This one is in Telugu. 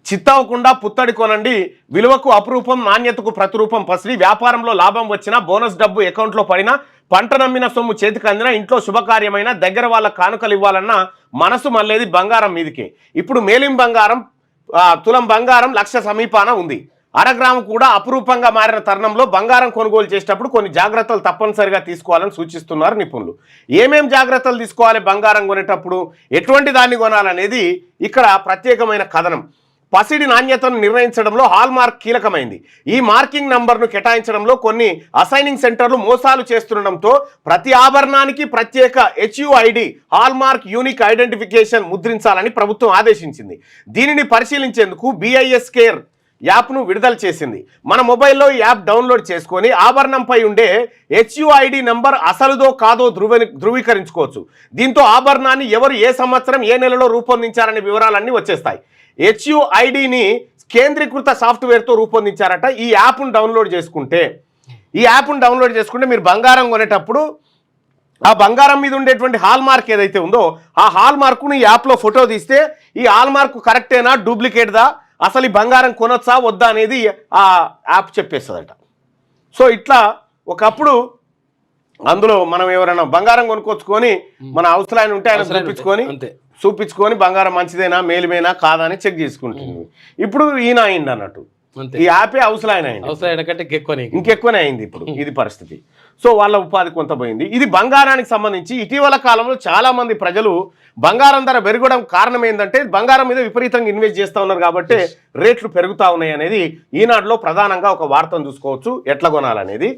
చిత్తవకుండా పుత్తడి కొనండి, విలువకు అపురూపం, నాణ్యతకు ప్రతిరూపం పసిడి. వ్యాపారంలో లాభం వచ్చినా, బోనస్ డబ్బు అకౌంట్లో పడినా, పంట నమ్మిన సొమ్ము చేతికి అందినా, ఇంట్లో శుభకార్యమైన, దగ్గర వాళ్ళ కానుకలు ఇవ్వాలన్నా మనసు మళ్ళేది బంగారం మీదికే. ఇప్పుడు మేలిం బంగారం తులం బంగారం 1,00,000 సమీపాన ఉంది. అరగ్రాము కూడా అపురూపంగా మారిన తరుణంలో బంగారం కొనుగోలు చేసేటప్పుడు కొన్ని జాగ్రత్తలు తప్పనిసరిగా తీసుకోవాలని సూచిస్తున్నారు నిపుణులు. ఏమేం జాగ్రత్తలు తీసుకోవాలి బంగారం కొనేటప్పుడు, ఎటువంటి దాన్ని కొనాలనేది ఇక్కడ ప్రత్యేకమైన కథనం. పసిడి నాణ్యతను నిర్ణయించడంలో హాల్ మార్క్ కీలకమైంది. ఈ మార్కింగ్ నంబర్ను కేటాయించడంలో కొన్ని అసైనింగ్ సెంటర్లు మోసాలు చేస్తుండటంతో ప్రతి ఆభరణానికి ప్రత్యేక HUID hallmark unique identification ముద్రించాలని ప్రభుత్వం ఆదేశించింది. దీనిని పరిశీలించేందుకు BIS కేర్ యాప్ను విడుదల చేసింది. మన మొబైల్లో ఈ యాప్ డౌన్లోడ్ చేసుకొని ఆభరణంపై ఉండే HUID నంబర్ అసలుదో కాదో ధృవీకరించుకోవచ్చు. దీంతో ఆభరణాన్ని ఎవరు ఏ సంవత్సరం ఏ నెలలో రూపొందించారనే వివరాలన్నీ వచ్చేస్తాయి. HUIDని కేంద్రీకృత సాఫ్ట్వేర్తో రూపొందించారట. ఈ యాప్ను డౌన్లోడ్ చేసుకుంటే మీరు బంగారం కొనేటప్పుడు ఆ బంగారం మీద ఉండేటువంటి హాల్ మార్క్ ఏదైతే ఉందో ఆ హాల్ మార్కును ఈ యాప్లో ఫోటో తీస్తే ఈ హాల్ మార్క్ కరెక్టేనా, డూప్లికేట్దా, అసలు ఈ బంగారం కొనొచ్చా వద్దా అనేది ఆ యాప్ చెప్పేస్తుందట. సో ఇట్లా ఒకప్పుడు అందులో మనం ఎవరైనా బంగారం కొనుక్కొచ్చుకొని మన అవసరాన్ని ఉంటే ఆయన చూపించుకొని బంగారం మంచిదేనా మేలిమేనా కాదా అని చెక్ చేసుకుంటుంది. ఇప్పుడు ఈయన అయింది అన్నట్టు, ఈ యాపే అవసరాయన ఇంకెక్కువనే అయింది ఇప్పుడు ఇది పరిస్థితి. సో వాళ్ళ ఉపాధి కొంత పోయింది. ఇది బంగారానికి సంబంధించి ఇటీవల కాలంలో చాలా మంది ప్రజలు బంగారం ధర పెరగడం కారణం ఏంటంటే బంగారం మీద విపరీతంగా ఇన్వెస్ట్ చేస్తూ ఉన్నారు కాబట్టి రేట్లు పెరుగుతూ ఉన్నాయి అనేది ఈనాడులో ప్రధానంగా ఒక వార్తను చూసుకోవచ్చు ఎట్లా కొనాలనేది.